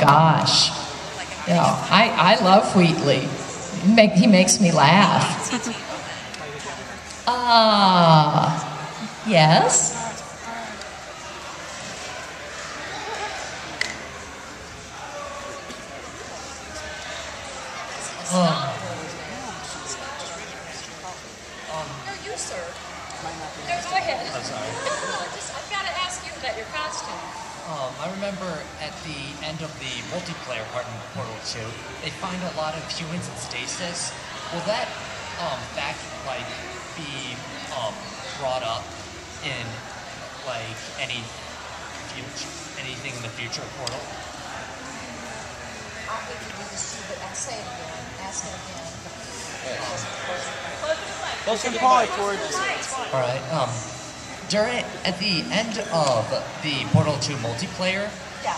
gosh. Yeah, I love Wheatley. He makes me laugh. Yes? No, you, sir. No, go ahead. I'm sorry. I've got to ask you about your costume. I remember at the end of the multiplayer part in Portal 2, they find a lot of humans in stasis. Will that be brought up in like anything in the future of Portal? I hate to do this to you, but I'll say it again. Ask it again. Close and probably towards. All right. At the end of the Portal 2 multiplayer,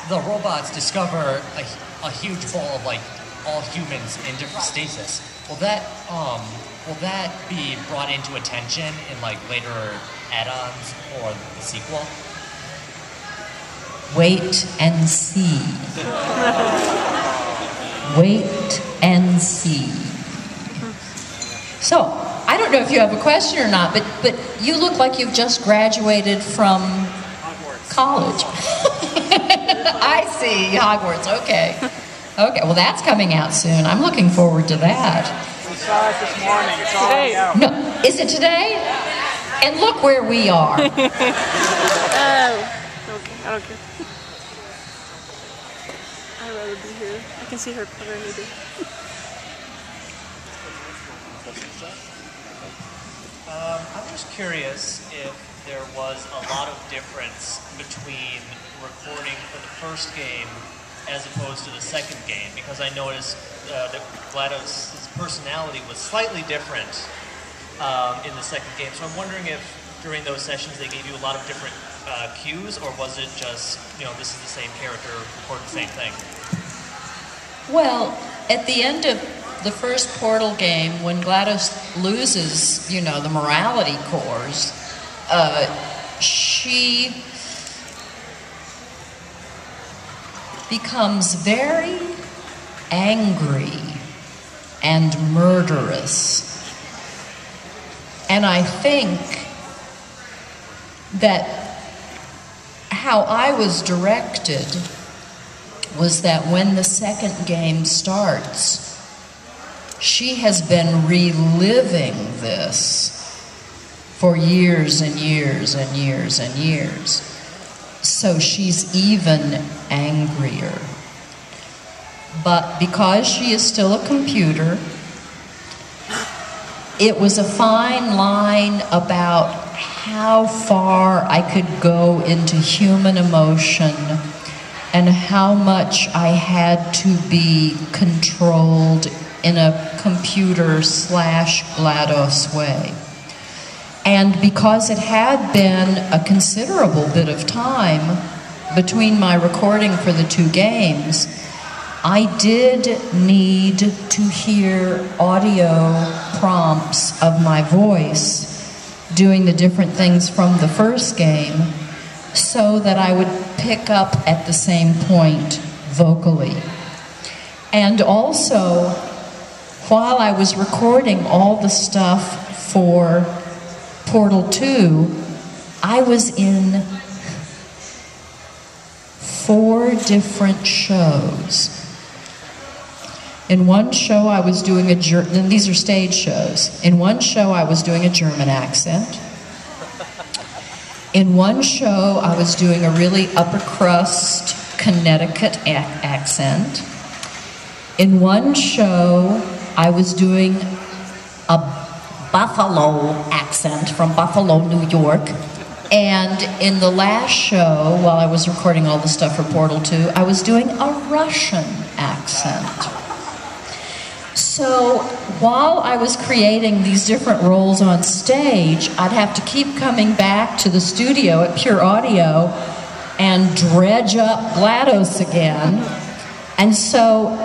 the robots discover a huge ball of like all humans in different stasis. Will that be brought into attention in like later add-ons or the sequel? Wait and see. Wait and see. So, I don't know if you have a question or not, but you look like you've just graduated from college. I see, Hogwarts, okay. Okay, well that's coming out soon. I'm looking forward to that. We saw it this morning. It's already out. No, is it today? And look where we are. Oh, okay, I don't care. I'd rather be here. I can see her already. I'm just curious if there was a lot of difference between recording for the first game as opposed to the second game, because I noticed that GLaDOS' personality was slightly different in the second game. So I'm wondering if during those sessions they gave you a lot of different cues, or was it just, this is the same character, record the same thing? Well, at the end of the first Portal game, when GLaDOS loses, the morality cores, she becomes very angry and murderous. And I think that how I was directed was that when the second game starts, she has been reliving this for years and years and years and years. So she's even angrier. But because she is still a computer, it was a fine line about how far I could go into human emotion and how much I had to be controlled in a computer/GLaDOS way. And because it had been a considerable bit of time between my recording for the two games, I did need to hear audio prompts of my voice doing the different things from the first game so that I would pick up at the same point vocally. And also, while I was recording all the stuff for Portal 2, I was in 4 different shows. In one show I was doing and these are stage shows. In one show I was doing a German accent. In one show I was doing a really upper crust Connecticut accent. In one show I was doing a Buffalo accent from Buffalo, New York. And in the last show, while I was recording all the stuff for Portal 2, I was doing a Russian accent. So while I was creating these different roles on stage, I'd have to keep coming back to the studio at Pure Audio and dredge up GLaDOS again. And so,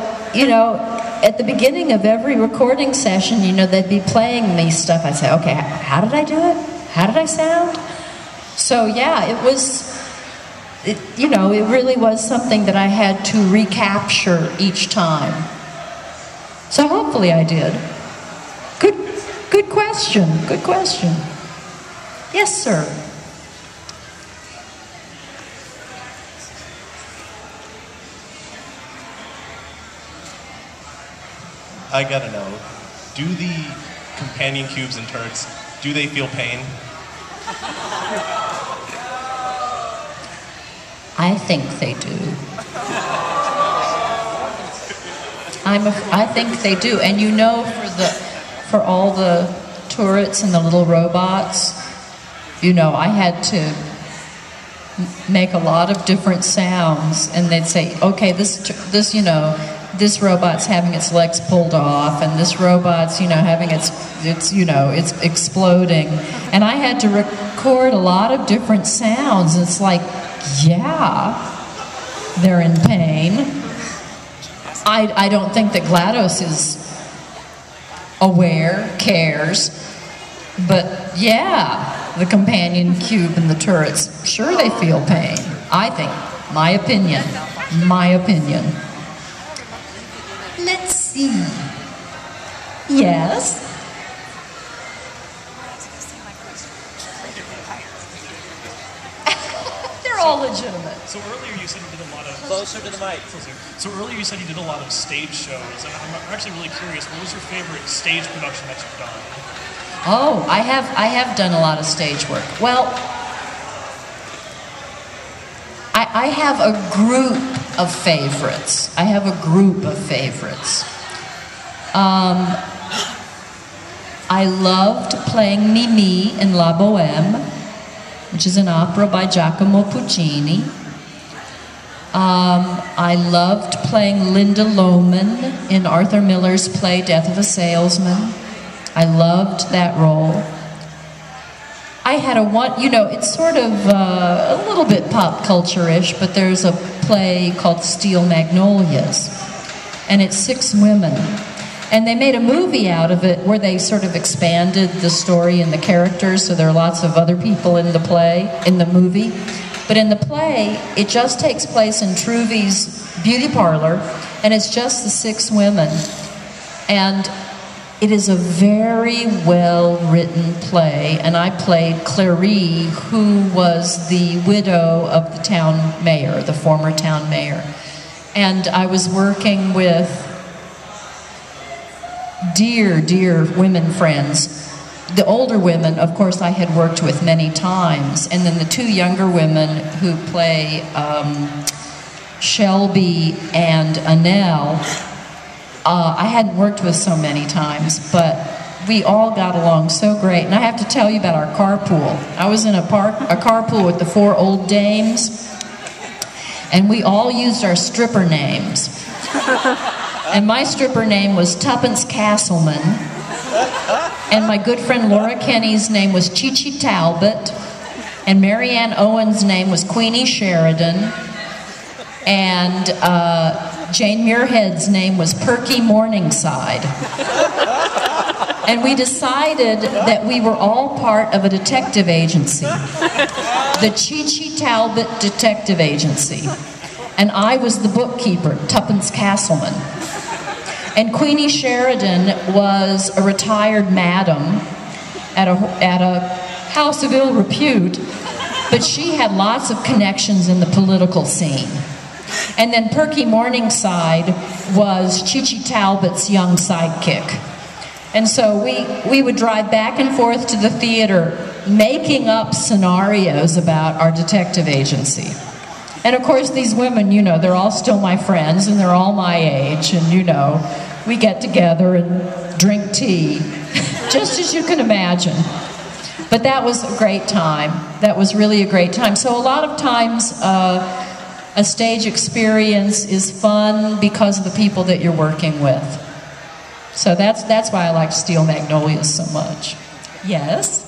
at the beginning of every recording session, they'd be playing me stuff. I'd say, okay, how did I do it? How did I sound? So yeah, it was you know, it really was something that I had to recapture each time. So hopefully I did. Good question. Good question. Yes, sir. I gotta know, do the companion cubes and turrets, do they feel pain? I think they do. I think they do. And you know, for all the turrets and the little robots, you know, I had to make a lot of different sounds, and they'd say, okay, this, you know, this robot's having its legs pulled off, and this robot's, you know, having it's, you know, it's exploding. And I had to record a lot of different sounds. It's like, yeah, they're in pain. I don't think that GLaDOS is aware, cares, but yeah, the companion cube and the turrets, sure they feel pain. I think, my opinion. Let's see. Yes? They're all legitimate. So earlier you said you did a lot of... Closer to the mic. So earlier you said you did a lot of stage shows, and I'm actually really curious, what was your favorite stage production that you've done? Oh, I have done a lot of stage work. Well, I have a group of favorites. I loved playing Mimi in La Bohème, which is an opera by Giacomo Puccini. I loved playing Linda Lohman in Arthur Miller's play Death of a Salesman. I loved that role. I had you know, it's sort of a little bit pop culture-ish, but there's a play called Steel Magnolias, and it's 6 women. And they made a movie out of it where they sort of expanded the story and the characters, so there are lots of other people in the movie. But in the play, it just takes place in Truvy's beauty parlor, and it's just the 6 women. And it is a very well-written play, and I played Clary, who was the widow of the town mayor, the former town mayor. And I was working with dear women friends. The older women, of course, I had worked with many times, and then the 2 younger women who play Shelby and Annelle, I hadn't worked with so many times, but we all got along so great. And I have to tell you about our carpool. I was in a carpool with the 4 old dames, and we all used our stripper names. And my stripper name was Tuppence Castleman, and my good friend Laura Kenny's name was Chi-Chi Talbot, and Marianne Owen's name was Queenie Sheridan, and Jane Muirhead's name was Perky Morningside. And we decided that we were all part of a detective agency, the Chi-Chi Talbot Detective Agency. And I was the bookkeeper, Tuppence Castleman. And Queenie Sheridan was a retired madam at a house of ill repute, but she had lots of connections in the political scene. And then Perky Morningside was Chi-Chi Talbot's young sidekick. And so we would drive back and forth to the theater making up scenarios about our detective agency. And of course these women, you know, they're all still my friends and they're all my age, and you know, we get together and drink tea, just as you can imagine. But that was a great time. That was really a great time. So a lot of times a stage experience is fun because of the people that you're working with. So that's why I like Steel Magnolias so much. Yes?